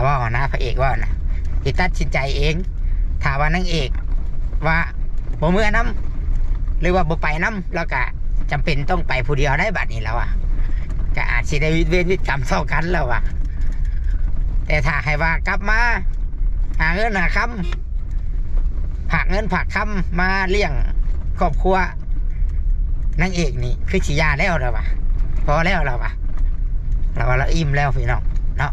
แล้วว่านะพระเอกว่านะที่ตัดสินใจเองถามว่านางเอกว่าบ่เมื่อน้ำหรือว่าบ่ไปน้ำแล้วก็จำเป็นต้องไปผู้เดียวได้บัดนี้แล้วก็อาจสิได้เวรกรรมเท่ากันแล้วแต่ถ้าให้ว่ากลับมาหาเงินหาคำผักเงินผักคำมาเลี้ยงครอบครัวนางเอกนี่คือฉียาแล้วเราพอแล้วเราอิ่มแล้วพี่น้องเนาะ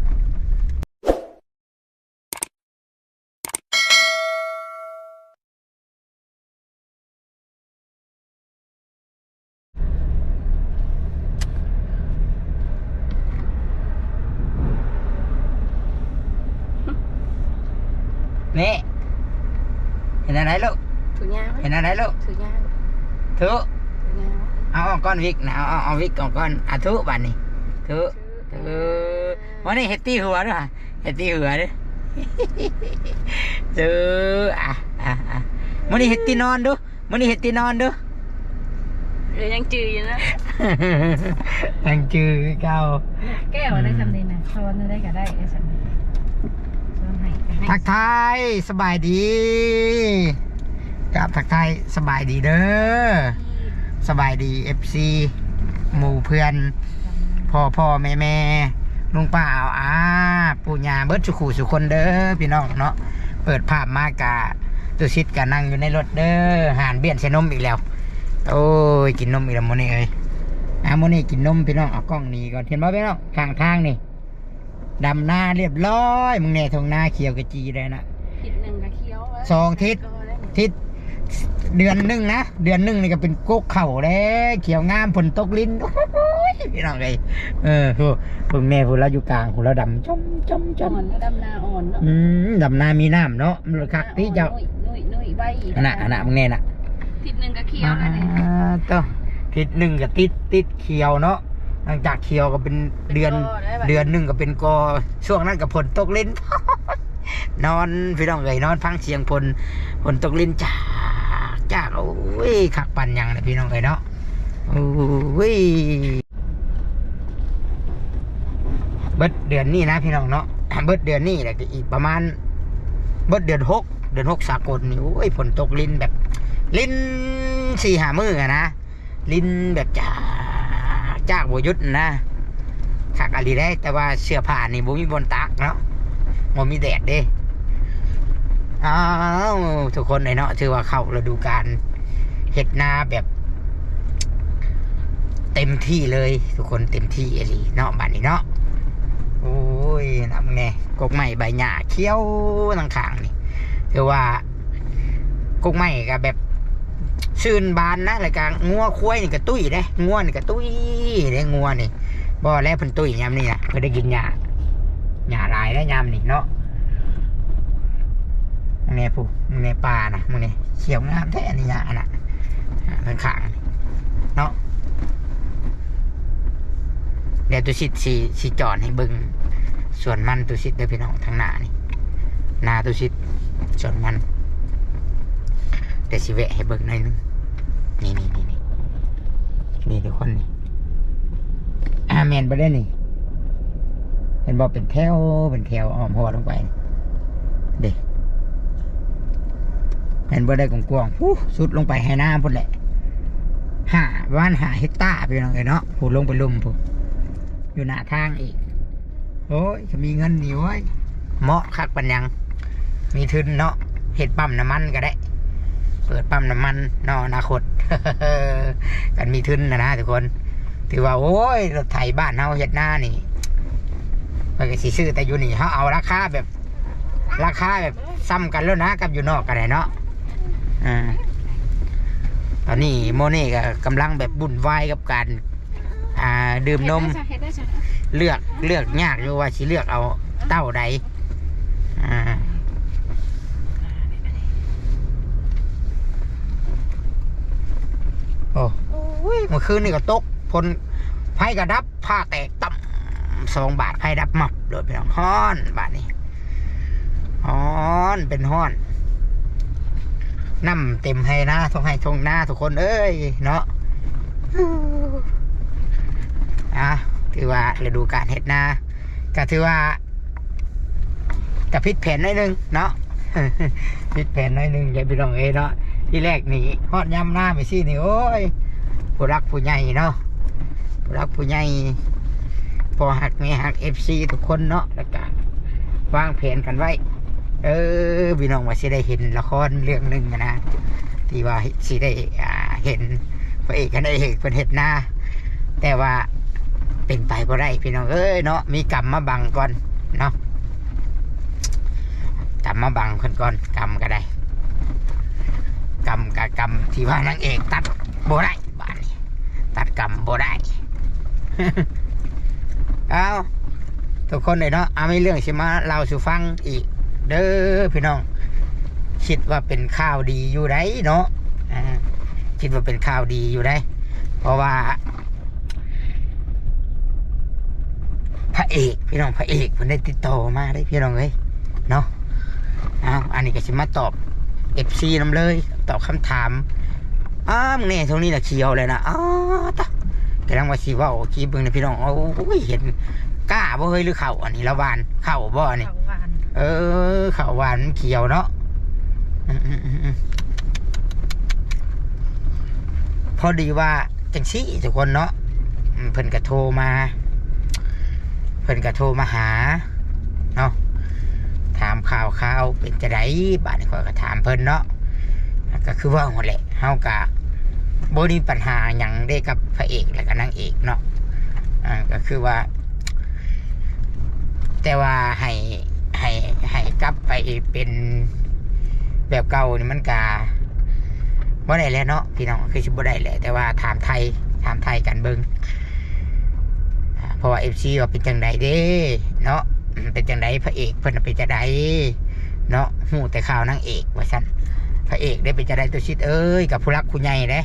นี่เห็นอะไรลูกถือยางเห็นอะไรลูกถือยางถือเอาก้อนวิกนะเอาวิกก้อนทุบานนี่ถือวันนี้เฮตตี้หัวด้วยเฮตตี้หัวด้วยถือวันนี้เฮตตี้นอนดูวันนี้เฮตตี้นอนดูยังจืดอยู่นะยังจืดเก่าแก้วได้ทำดีนะช้อนได้ก็ได้ไอ้ฉันทักทายสบายดีกับทักทายสบายดีเด้อสบายดี FC หมู่เพื่อนพ่อแม่ลุงป้าปู่ย่าเบิดสุขุสุคนเด้อพี่น้องเนาะเปิดภาพมากะตุชิดกะนั่งอยู่ในรถเด้อหานเบี้ยนใส่นมอีกแล้วโอ้ยกินนมอีกแล้วโมนี่เอ้ยโมนี่กินนมพี่น้องเอากล้องนี้ก่อนเห็นไหมพี่น้องข้างทางนี่ดำหน้าเรียบร้อยมึงเนี่ยทงหน้าเขียวกระจีเลยนะทิศหนึ่งกับเขียว2 ทิศเดือนหนึ่งนะเดือนหนึ่งนี่ก็เป็นก๊กเข่าแล้วเขียวงามฝนตกลิ้นพี่น้องเลยพวกแม่พวกเราอยู่กลางพวกเราดำจมอ่อนดำนาอ่อนเนาะดำนามีน้ำเนาะมันคักที่เจ้านุ่ยใบน่ะมึงเนี่ยน่ะทิศหนึ่งกับเขียวนะเนี่ยทิศหนึ่งกับติดเขียวเนาะหลังจากเขียวก็เป็นเดือนหนึ่งก็เป็นกอช่วงนั้นกับฝนตกลิ้นนอนพี่น้องเลยนอนฟังเสียงฝนตกลิ้นจากโอ้ยขักปั่นยังเลยพี่น้องเลยเนาะโอ้ยเบิดเดือนนี้นะพี่น้องเนาะเบิดเดือนนี้แหละอีกประมาณเบิดเดือน6สากลนี่โอ้ยฝนตกลิ้นแบบลิ้น4-5 มื้อนะลิ้นแบบจากบัวยุทธนะขักอะไรได้แต่ว่าเสื้อผ้านี่บ่มีบนตากเนาะบ่มีแดดเด้ทุกคนเลยเนาะถือว่าเข้าฤดูกาลเห็ดนาแบบเต็มที่เลยทุกคนเต็มที่อะไรเนาะบ้านนี้เนาะโอ้ยน้ำไงกกไม้ใบหญ้าเขียวต่างขางนี่ถือว่ากกไม้ก็แบบซื่นบานนะรายการงัวควายนี่ก็ตุ้ยได้งัวนี่ก็ตุ้ยได้งัวนี่บ่แล้วเพิ่นตุ้ยยามนี่นะเพิ่นได้กินหญ้าลายได้ยามนี่เนาะมึงเนี่ยผู้มึงเนี่ยปลานะมึงเนี่ยเขียวงามแท้นี่ยาน่ะข้างขางเนาะเดี๋ยวตุชิดสีจอดให้บึงส่วนมันตุชิดได้พี่น้องทางหน้านี่นาตุชิดส่วนมันเดี๋ยวสิแวะให้เบิ่งหน่อยนึงนี่ทุกคนนี่แมนไปได้นี่เห็นบอกเป็นแถวอ้อมหัวลงไปเด็กเห็นบ่ได้กว้างๆสุดลงไปให้น้ำพุ่นแหละบ้าน5 เฮกตาร์พี่น้องเนาะพูดลงไปลุ่มพูดอยู่หน้าทางอีกโอ้ยจะมีเงินหนิวไว้เหมาะคักปัญญังมีทุนเนาะเห็ดปั๊มน้ำมันก็ได้เปิดปั๊มน้ำมันเนาะอนาคต กันมีทุนนะทุกคนถือว่าโอ้ยรถไถบ้านเฮาเห็ดหน้านี่ไปก็สิซื้อแต่อยู่นี่เขาเอาราคาแบบซ้ำกันแล้วนะกับอยู่นอกกันเลยเนาะตอนนี้โมนี่ก็กำลังแบบบุ่นวายกับการดื่มนมเลือกยากอยู่ว่าสิเลือกเอาเต้าใดโอ้เมื่อคืนนี่ก็ตกพลไผ่กระดับผ้าแตกต่ำ2 บาทไผ่ดับมับโดดไปน้องฮ้อนบาทนี้ฮ้อนเป็นฮ้อนน้ำเต็มให้นะทงให้ทงหน้าทุกคนเอ้ยเนาะถือว่าฤดูกาลเห็ดนาก็ถือว่า กับพิษแผนหน่อยนึงเนาะ พิษแผนหน่อยนึงอย่าไปลองเนาะที่แรกนี่ฮอดย่ำหน้าไปสินี่โอ้ยผู้รักผู้ใหญ่เนาะผู้รักผู้ใหญ่พอหักไม่หัก FC ทุกคนเนาะแล้วก็วางแผนกันไว้พี่น้องว่าสิได้เห็นละครเรื่องหนึ่งนะที่ว่าสิได้เห็นพระเอกกันได้เห็นเป็นเห็ดหน้าแต่ว่าเป็นไปบ่ได้พี่น้องเนาะมีกรรมมาบังก่อนเนาะกรรมมาบังคนก่อนกรรมก็ได้กรรมกับกรรมที่ว่านางเอกตัดบ่ได้บ้านนี้ตัดกรรมบ่ได้ เอาทุกคนเลยเนาะเอาไม่เรื่องใช่ไหมเราสู่ฟังอีกเด้อพี่น้องคิดว่าเป็นข่าวดีอยู่ได้เนาะคิดว่าเป็นข่าวดีอยู่ได้เพราะว่าพระเอกพี่น้องพระเอกมันได้ติดต่อมาได้พี่น้องเลยเนาะเอาอันนี้ก็จะมาตอบ FC นำเลยตอบคำถามมึงเนี่ยตรงนี้แหละเขียวเลยนะต่อกำลังว่าชีว่าโอ้คีบึงนะพี่น้องโอ้ยเห็นกล้าบ่เฮ้ยหรือเข่าอันนี้ละวานเข่าบ่อันนี้เข่าหวานเขียวเนาะพอดีว่าจังซี่ทุกคนเนาะเพิ่นก็โทรมาหาเนาะถามข่าวเป็นจะไดบ้านนี้ก็ถามเพิ่นเนาะก็คือว่าหมดแหละเฮากะบ่มีปัญหาหยังได้กับพระเอกและก็นางเอกเนาะก็คือว่าแต่ว่าให้กลับไปเป็นแบบเก่านี่มันกะบ่ได้แล้วเนาะพี่น้องคือสิบ่ได้แหละแต่ว่าถามไทยกันเบิ่งเพราะว่า FC ว่าเป็นจังไดเด้เนาะเป็นจังไดพระเอกเพิ่นเป็นจังไดเนาะฮู้แต่ข่าวนางเอกว่าซั่นพระเอกได้เป็นจังไดตัวชิดกับผู้รักผู้ใหญ่เด้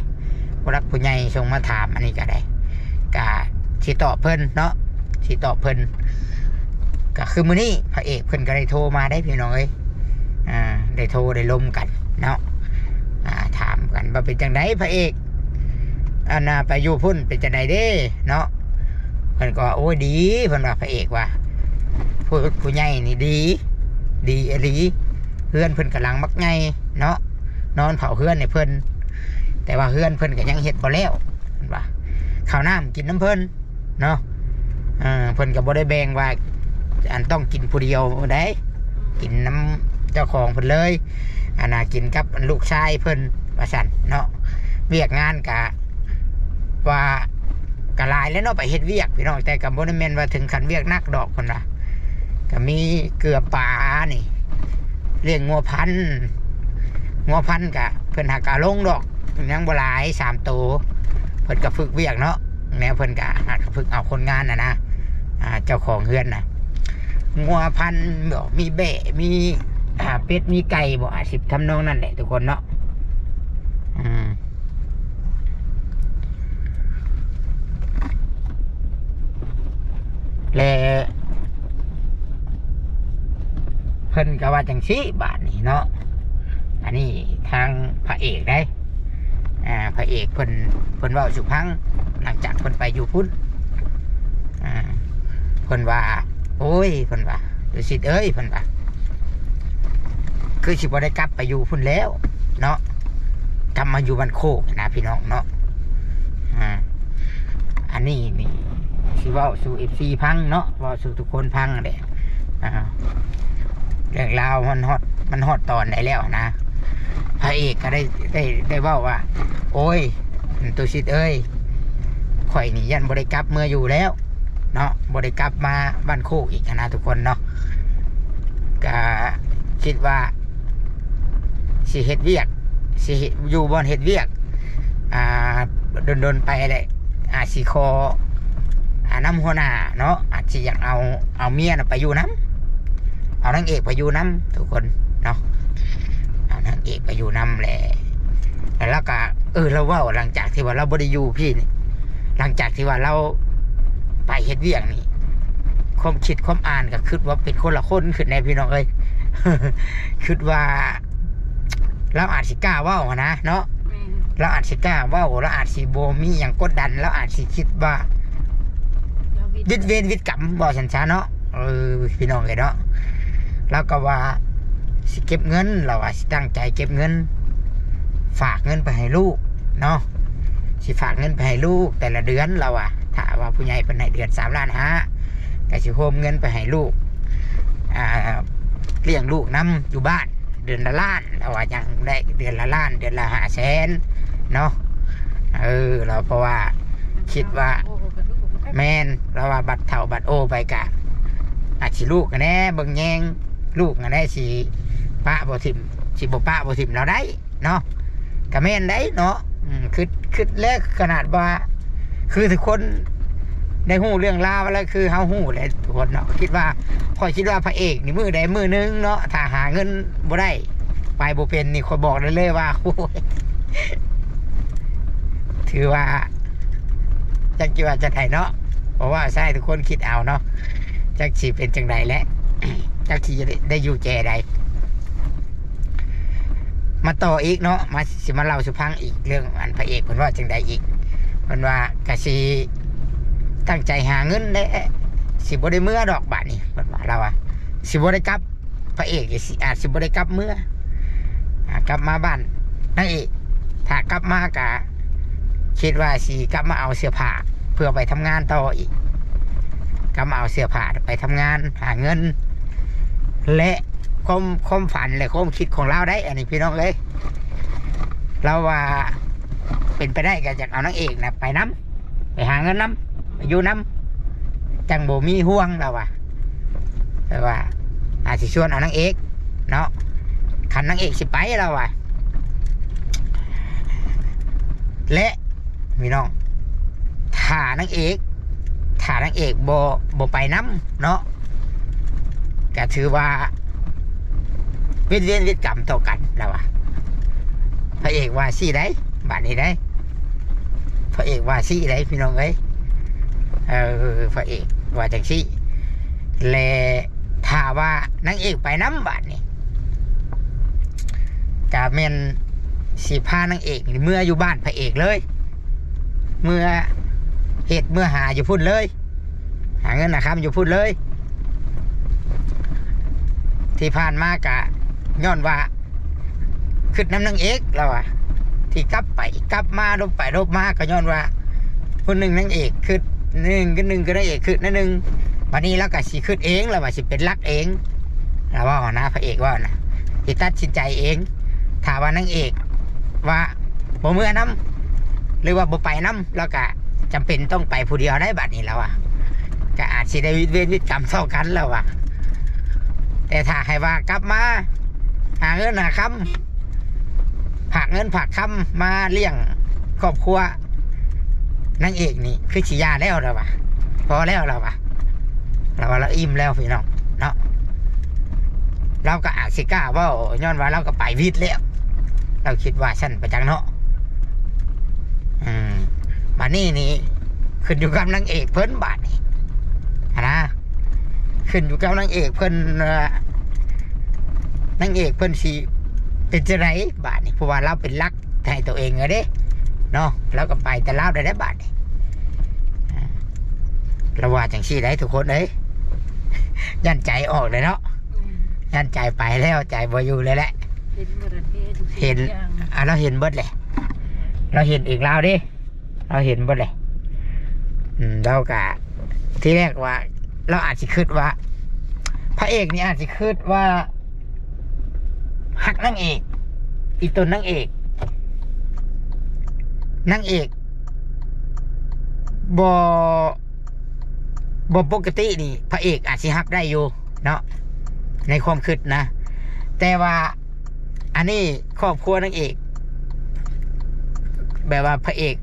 ผู้รักผู้ใหญ่ส่งมาถามอันนี้ก็ได้ก็สิตอบเพิ่นเนาะสิตอบเพิ่นก็คือมื้อนี้พระเอกเพิ่นก็ได้โทรมาได้พี่น้องได้โทรได้ลมกันเนาะถามกันว่าเป็นจังไดพระเอกไปอยู่พุ่นเป็นจังไดเด้เนาะเพิ่นก็โอ้ยดีเพิ่นว่าพระเอกว่าผู้ใหญ่นี่ดีอหลีเพื่อนเพิ่นกำลังมักไงเนาะนอนเผาเพื่อนในเพิ่นแต่ว่าเพื่อนเพิ่นก็ยังเฮ็ดบ่แล้วเพิ่นว่าข้าวน้ำกินน้ำเพิ่นเนาะเพิ่นก็บ่ได้แบ่งว่าอันต้องกินผู้เดียวได้กินน้ำเจ้าของเพิ่นเลยกินกับลูกชายเพิ่นว่าซั่นเนาะเวียกงานกะว่ากะลายแล้วเนาะไปเฮ็ดเวียกพี่น้องแต่กับบ่ได้แม่นว่าถึงขั้นเวียกนักดอกเพิ่นว่าก็มีเกลือป่านี่เลี้ยงงัวพันธุ์กะเพิ่นหากะลงดอกยังบ่หลาย3ตัวเพิ่นก็ฝึกเวียกเนาะแนวเพิ่นก็ฝึกเอาคนงานนะเจ้าของเฮือนน่ะงัวพันธุ์มีแบะมีเป็ดมีไก่บ่สิทำนองนั่นแหละทุกคนเนาะและเพิ่นก็ว่าจังซี่บาทนี่เนาะอันนี้ทางพระเอกได้พระเอกเพิ่นเว้าสุพังหลังจากเพิ่นไปอยู่พุ่นเพิ่นว่าโอ้ยเพิ่นว่าดูสิเพิ่นว่าคือสิบ่ได้กลับไปอยู่พุ่นแล้วเนาะกลับมาอยู่บ้านโคกนะพี่น้องเนาะอันนี้นี่สิเว้าสู่ FC พังเนาะเว้าสู่ทุกคนพังแหละเรื่องราวมันฮอดตอนได้แล้วนะพระเอกก็ได้เว้าว่าโอ้ยตัวสิข่อยนี่ยันบ่ได้กลับเมื่ออยู่แล้วเนาะบ่ได้กลับมาบ้านโคกอีกนะทุกคนเนาะก็คิดว่าสิเฮ็ดเวียกสิอยู่บ่อนเฮ็ดเวียกดนไปเลยสิคอน้ำหัวหน้าเนาะอาจจะอยากเอาเมียไปอยู่น้ำเอานางเอกไปอยู่น้ำทุกคนเนาะเอานางเอกไปอยู่น้ำแหละแล้วก็เราว่าหลังจากที่ว่าเราบริยูพี่นี่หลังจากที่ว่าเราไปเฮ็ดเวียกนี่ความคิดความอ่านก็คิดว่าเป็นคนละคนขึ้นในพี่น้องคิดว่าเราอาจสิกล้าว่านะเนาะเราอาจสิกล้าว่าเราอาจสิโบมีอย่างกดดันเราอาจสิคิดว่าวิดเวรวิดกรรมบอกฉันช้าเนาะพี่น้องเนาะ แล้วก็ว่าสิเก็บเงินเราว่าสิตั้งใจเก็บเงินฝากเงินไปให้ลูกเนาะสิฝากเงินไปให้ลูกแต่ละเดือนเราว่าถ้าว่าผู้ใหญ่เป็นให้เดือน3 ล้าน5ก็สิโฮมเงินไปให้ลูกเลี้ยงลูกนำอยู่บ้านเดือนละล้านเราว่ายังได้เดือนละล้านเดือนละ500,000เนาะเราเพราะว่าคิดว่าแมนเราว่าบัตรเท่าบัตรโอไปกะอาจสิลูกกันแน่เบิ่งแยงลูกกันแน่สิป้าบ่ทิมสิบ่ป้าบ่ทิมเราได้เนาะกะแม่นได้เนาะคือแรกขนาดว่าคือทุกคนได้หู้เรื่องราวแล้วคือเฮาหู้เลยทุกคนเนาะคิดว่าพอคิดว่าพระเอกนี่มือใดมือนึงเนาะถ้าหาเงินบ่ได้ไปบ่เป็นนี่คนบอกได้เลยว่าโอ้ยถือว่าจักจิว่าจะไดเนาะเพราะว่าใช่ทุกคนคิดเอาเนาะจักสิเป็นจังใดและจักสิได้อยู่แจใดมาต่ออีกเนาะมาเล่าสุพังอีกเรื่องอันพระเอกเพิ่นว่าจังใดอีกเพิ่นว่ากะสิตั้งใจหาเงินได้สิบ่ได้เมื่อดอกบาทนี่เพิ่นว่าเราสิบ่ได้กลับพระเอกอาจสิบ่ได้กลับเมื่อกลับมาบ้านนางเอกถ้ากลับมากะคิดว่าสิกลับมาเอาเสื้อผ้าเพื่อไปทำงานต่ออีกกลับมาเอาเสื้อผ้าไปทำงานหาเงินและความฝันและความคิดของเราได้อันนี้พี่น้องเลยเราว่าเป็นไปได้ก็จะเอานางเอกนะไปน้ำไปหาเงินน้ำไปอยู่น้ำจังโบมีห่วงเราว่าแต่ว่าอาจจะชวนเอานางเอกเนาะขันนางเอกสิไปเราว่าและพี่น้องถ้านางเอกโบไปน้ำเนาะก็ถือว่าเวียนกรรมต่อกันแล้ววะพระเอกว่าซี่ได้บาทนี้ได้พระเอกว่าซี่ได้พี่น้องเอ้ยพระเอกว่าจังซี่และถ้าว่านางเอกไปน้ำบาทนี้กาเมนสีผ้านางเอกเมื่ออยู่บ้านพระเอกเลยเมื่อหาอยู่พุ่นเลยหาเงินนะครับอยู่พุ่นเลยที่ผ่านมากะย้อนว่าขึ้นน้ำนางเอกแล้วอะที่กลับไปกลับมาลบไปลบมาก็ย้อนว่าคนหนึ่งนางเอกขึ้นหนึ่งก็นางเอกขึ้นนั่นหนึ่งวันนี้แล้วก็สิขึ้นเองแล้วว่าสิเป็นรักเองแล้วว่านะพระเอกว่านะที่ตัดสินใจเองถ้าว่านางเอกว่าบ่เมื่อน้ำหรือว่าบ่ไปน้ำแล้วก็จำเป็นต้องไปผู้เดียวได้บัดนี้แล้วอะก็อาจสิได้เวรกรรมเท่ากันแล้วอะแต่ถ้าให้ว่ากลับมาหาเงินหาคำผักเงินผักคำมาเลี้ยงครอบครัวนางเอกนี่คือฉียาแล้วเราปะพอแล้วเราปะเราอิ่มแล้วพี่น้องเนาะเราก็อาจสิกล้าว่าย้อนว่าเราก็ไปวิทย์แล้วเราคิดว่าฉันไปจังเนาะมานี่ขึ้นอยู่กับนางเอกเพิ่นบาทนี่นะขึ้นอยู่กับนางเอกเพิ่นนางเอกเพิ่นสิเป็นจะไรบาทนี่เพราะว่าเราเป็นรักให้ตัวเองเลยเด้เนาะแล้วก็ไปแต่เล่าได้บาทนี่เราว่าจังซี่ได้ทุกคนเลยยันใจออกเลยเนาะยันใจไปแล้วใจบ่อยู่เลยแหละเห็นเราเห็นเบิดเลยเราเห็นอีกแล้วดิเราเห็นเบิดเลยเรากะที่แรกว่าเราอาจจะคิดว่าพระเอกนี่อาจจะคิดว่าหักนางเอกอีตัวนางเอกบ่ปกตินี่พระเอกอาจจะหักได้อยู่เนาะในความคิดนะแต่ว่าอันนี้ครอบครัวนางเอกแบบว่าพระเอก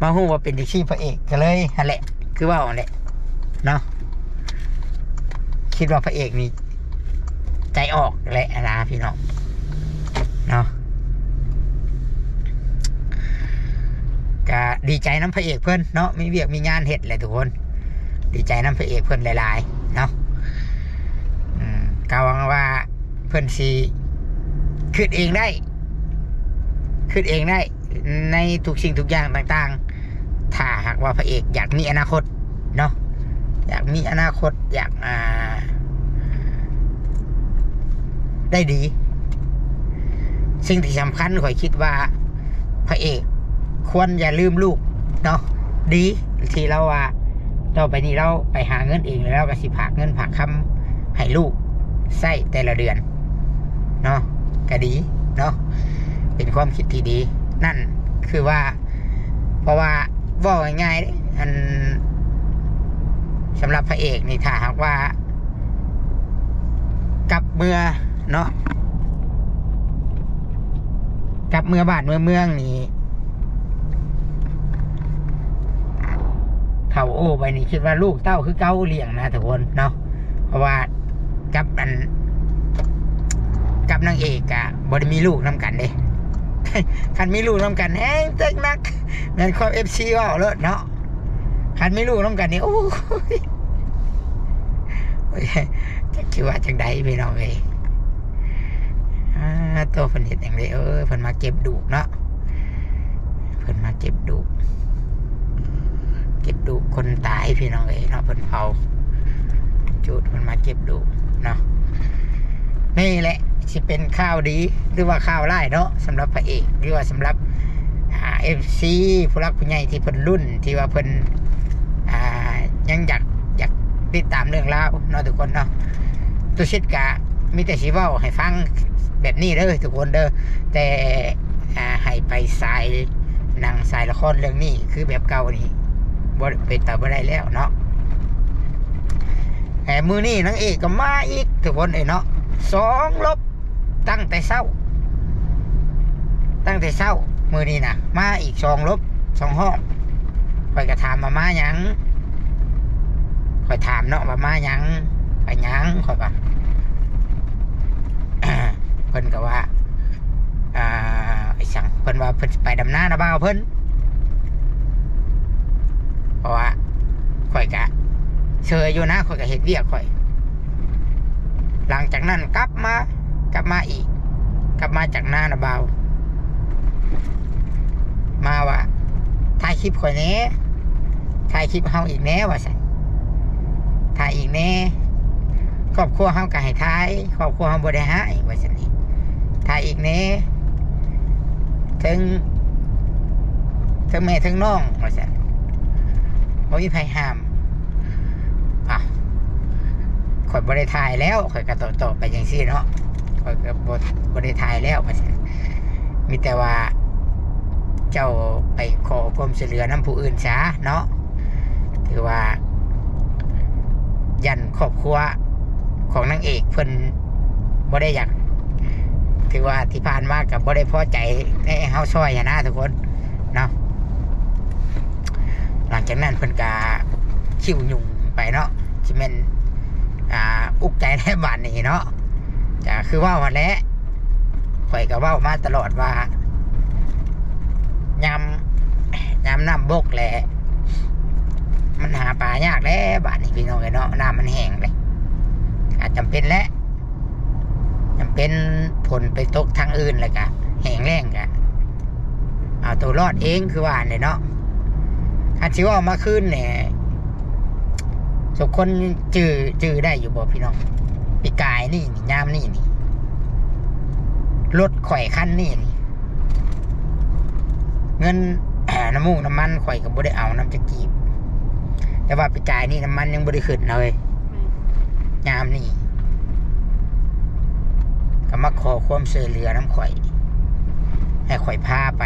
มาหู้ว่าเป็นเด็กที่พระเอกก็เลยนั่นแหละคือว่าอันแหละเนาะคิดว่าพระเอกนี่ใจออกแหละนะพี่น้องเนาะก็ดีใจน้ำพระเอกเพื่อนเนาะมีเวียกมีงานเห็ดเลยทุกคนดีใจน้ำพระเอกเพื่อนหลายๆเนาะก็หวังว่าเพื่อนสีขึ้นเองได้ในทุกสิ่งทุกอย่างต่างๆถ้าหากว่าพระเอกอยากมีอนาคตเนาะอยากมีอนาคตอยาก ได้ดีสิ่งที่สำคัญข่อยคิดว่าพระเอกควรอย่าลืมลูกเนาะดีที่เราว่าต่อไปนี้เราไปหาเงินเองแล้วก็สิฝากเงินฝากคำให้ลูกใช้แต่ละเดือนเนาะก็ดีเนาะเป็นความคิดที่ดีนั่นคือว่าเพราะว่าว่าง่ายๆอันสำหรับพระเอกนี่ถ้าหากว่ากับเมื่อเนาะกับเมื่อบ้านเมืองนี่เขาโอ้ไปนี่คิดว่าลูกเต้าคือเก้าเลี้ยงนะทุกคนเนาะเพราะว่ากับนางเอกอะบ่ได้มีลูกน้ำกันเด้ คันมีลูกน้ำกันแห้งเต็กนักนั่นความFCว่าเลยเนาะคันมีลูกน้ำกันนี่โอ้ยจะคิดว่าจังใดพี่น้องเอ้ยตัวเพิ่นเห็นอย่างไรเพิ่นมาเก็บดูกเนาะเพิ่นมาเก็บดูกคนตายพี่น้องเอ้ยเนาะเพิ่นเผาจุดเพิ่นมาเก็บดูกเนาะนี่แหละที่เป็นข้าวดีหรือว่าข้าวไล่เนาะสำหรับพระเอกหรือว่าสำหรับFC ผู้รักผู้ใหญ่ที่เพิ่นรุ่นที่ว่าเพิ่นยังอยากติดตามเรื่องราวเนาะทุกคนเนาะตุชิดกะมีแต่สิเว้าให้ฟังแบบนี้เด้อทุกคนเด้อแต่ให้ไปสายหนังสายละครเรื่องนี้คือแบบเก่านี่บ่เป็นต่อบ่ได้แล้วเนาะมือนี้นางเอกก็มาอีกทุกคนเนาะ2 ลบตั้งแต่เช้ามือนี้นะมาอีก2 ลบ 2 ห้องข่อยก็ถามมาหยังข่อยถามเนาะว่ามาหยังไปหยังข่อยก็ เพิ่นก็ว่าไอ้สั่งเพิ่นว่าเพิ่นไปดำน้านะบ่าวเพิ่นเพราะว่าข่อยก็เชยอยู่นะข่อยก็เฮ็ดเวียกข่อยหลังจากนั้นกลับมาอีกกลับมาจากหน้านะบ่าวมาว่าถ่ายคลิปข่อยแหน่ถ่ายคลิปเฮาอีกแหน่ว่าซั่นถ่ายอีกแหน่ครอบครัวเฮาก็ให้ถ่ายครอบครัวเฮาบ่ได้หายว่าซั่นนี่ถ่ายอีกแหน่ถึงแม่ถึงน้องว่าซั่นบ่มีไผห้ามข่อยบ่ได้ถ่ายแล้วข่อยก็ต่อไปจังซี่เนาะข่อยก็บ่ได้ถ่ายแล้วว่าซั่นมีแต่ว่าเจ้าไปขอความช่วยเหลือน้ำผู้อื่นซะเนาะถือว่ายันครอบครัวของนางเอกเพิ่นบ่ได้อยากถือว่าที่ผ่านมากับบ่ได้พอใจในเฮาช่วยนะทุกคนเนาะหลังจากนั้นเพิ่นก็คิวยุ่งไปเนาะที่แม่นอุกใจในบ้านนี้เนาะจะคือว่าวันแล้วข่อยก็เว้ามาตลอดว่ายามน้ำบกแหละมันหาปลายากแล้วบ้านนี้พี่น้องเนาะน้ำมันแห้งเลยอาจจำเป็นแล้วจำเป็นผลไปตกทางอื่นเลยกะแห้งแล้งกะเอาตัวรอดเองคือว่าเนี่ยเนาะอันที่ว่ามาขึ้นเนี่ยทุกคนจื้อได้อยู่บ่พี่น้องปีกายนี่ยามนี่รถข่อยคันนี่เงิน น้ำมูกน้ำมันข่อยก็บ่ได้เอาน้ำจะกีบแต่ว่าปีกายนี่น้ำมันยังบ่ได้ขึ้นเลยยามนี่ก็มาขอความช่วยเหลือน้ำข่อยให้ข่อยพาไป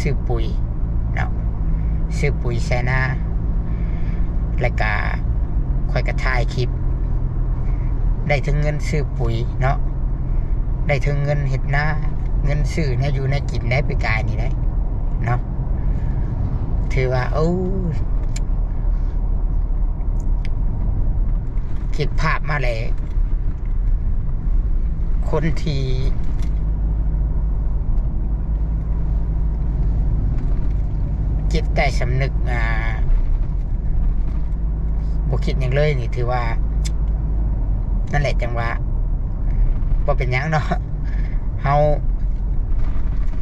ซื้อปุ๋ยเนาะซื้อปุ๋ยแซนาแล้วก็ข่อยก็ถ่ายคลิปได้ถึงเงินซื้อปุ๋ยเนาะได้ถึงเงินเฮ็ดนาเงินซื้อเนี่ยอยู่ในกินได้ปีกายนี่ได้เนาะถือว่าคิดภาพมาเลยคนที่จิตใต้สำนึกบ่คิดอย่างเลยนี่ถือว่านั่นแหละจังว่าบ่เป็นหยังเนาะเฮา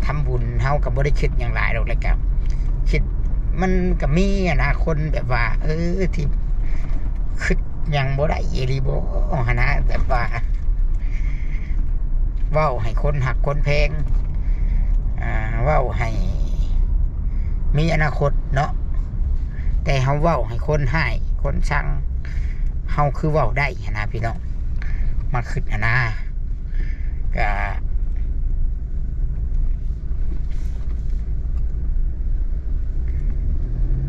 ทำบุญเฮาก็บ่ได้คิดอย่างหลายดอกเลยครับคิดมันก็มีนะคนแบบว่าที่คิดยังบ่ได้อีหลีบ่หั่นนะแบบว่า เว้าให้คนหักคนแพงเว้าให้มีอนาคตเนาะแต่เฮาเว้าให้คนให้คนชังเฮาคือเว้าได้นะพี่น้องมาขึ้นนะก็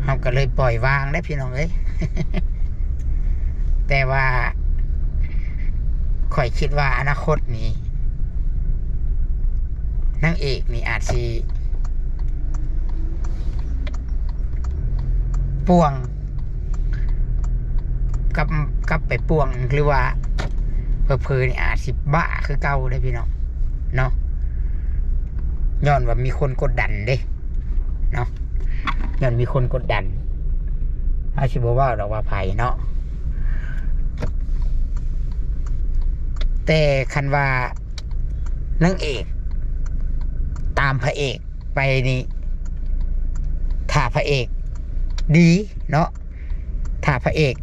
เฮาก็เลยปล่อยวางได้พี่น้องเอ้ย แต่ว่าข่อยคิดว่าอนาคตนี้นางเอกนี่อาจสิป่วงกับไปป่วงหรือว่าเพอนี่อาจสิบ้าคือเก่าได้พี่น้องเนาะย้อนว่ามีคนกดดันเด้เนาะย้อนมีคนกดดันอาชิบอกว่าดอกว่าไผ่เนาะแต่คันว่านางเอกตามพระเอกไปนี่ถ้าพระเอกดีเนาะถ้าพระเอก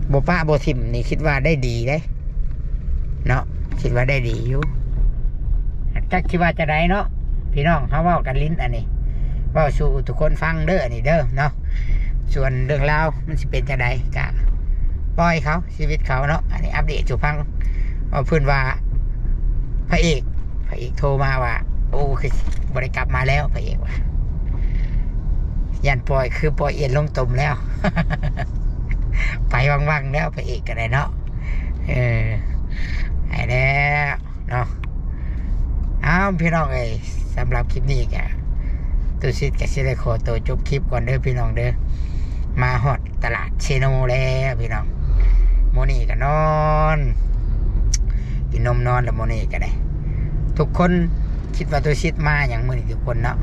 โบป้าโบทิมนี่คิดว่าได้ดีได้เนาะคิดว่าได้ดีอยู่จักคิดว่าจะได้เนาะพี่น้องเขาเว้ากันลิ้นอันนี้เว้าสู่ทุกคนฟังเด้ออันนี้เด้อเนาะส่วนเรื่องราวมันสิเป็นจะได้กะปล่อยเขาชีวิตเขาเนาะอันนี้อัปเดตสู่ฟังเอาเพื่อนว่าพระเอกโทรมาว่าโอ้คือบริกลับมาแล้วพระเอกว่ายันปล่อยคือปล่อยเอียนลงตุ่มแล้ว ไปวังๆแล้วพระเอกกันเลยเนาะไอ้แล้วเนาะอ้าวพี่น้องเอ้ยสำหรับคลิปนี้แกตุสิทธิ์กับซิเลโคตัวจบคลิปก่อนเด้อพี่น้องเด้อมาฮอดตลาดเชโนแล้วพี่น้องโมนี่กันนอนกินนมนอนแล้วโมนี่กันได้ทุกคนคิดว่าตัวชิดมาอย่างมือนี่ทุกคนเนาะ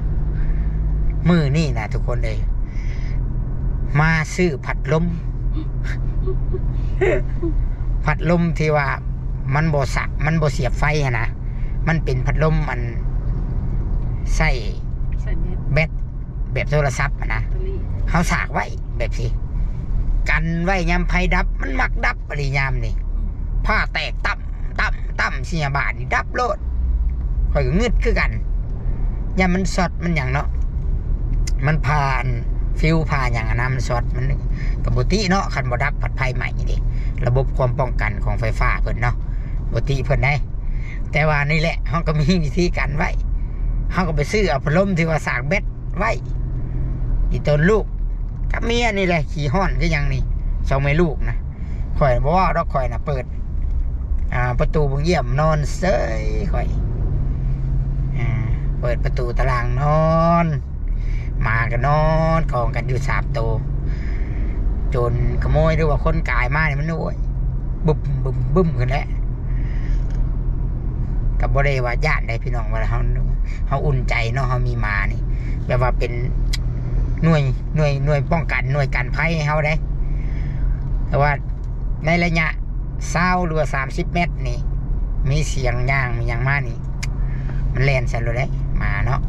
มือนี่นะทุกคนเลยมาซื้อผัดลม ผัดลมที่ว่ามันโบสักมันโบเสียบไฟนะมันเป็นผัดลมมันใส่แบตแบบโทรศัพท์นะเขาสากไว้แบบสิกันไว้ยามไฟดับมันมักดับปริยามนี่ผ้าแตกตั้มเสียบาทนี่ดับโลดข่อยก็งึดคือกันยามมันสดมันอย่างเนาะมันผ่านฟิวผ่านอย่างน้ำมันสดมันกับบุติเนาะคันบ่ดับผัดไฟใหม่ดิระบบความป้องกันของไฟฟ้าเพิ่นเนาะบุติเพิ่นได้แต่ว่านี่แหละเขาก็มีวิธีกันไว้เขาก็ไปซื้อเอาพัดลมที่ว่าสากแบตไว้อีต้นลูกกับเมียนี่แหละขี่ห้อนก็ยังนี่สองแม่ลูกนะข่อยบอกว่าเราข่อยนะเปิดประตูบุงเยี่ยมนอนเซยข่อยเปิดประตูตารางนอนมากันนอนกองกันอยู่3 ตัวจนขโมยหรือว่าคนกายมาเนี่ยมันโอ้ยบึ้มกันแล้วกับบริวารญาติได้พี่น้องเวลาเขาอุ่นใจเนาะเขามีมานี่แบบว่าเป็นหน่วยป้องกันหน่วยกันภัยให้เขาได้แต่ว่าในระยะ20 หรือ30 เมตรนี่มีเสียงย่างมีอย่างมากนี่มันแล่นใส่รถได้มาเนาะ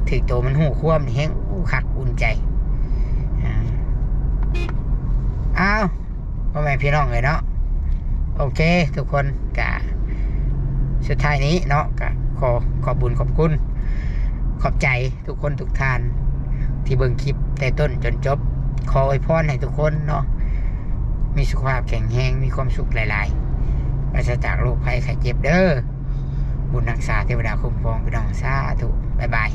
ถือตัวมันหูคว่ำนี่แห้งคักอุ่นใจอ้าวพ่อแม่พี่น้องเลยเนาะโอเคทุกคนกะสุดท้ายนี้เนาะกะขอบุญขอบคุณขอบใจทุกคนทุกท่านที่เบิ่งคลิปแต่ต้นจนจบขออวยพรให้ทุกคนเนาะมีสุขภาพแข็งแรงมีความสุขหลายๆปราศจากโรคภัยไข้เจ็บเด้อบุญรักษาเทวดาคุ้มครองพี่น้องสาธุบ๊ายบาย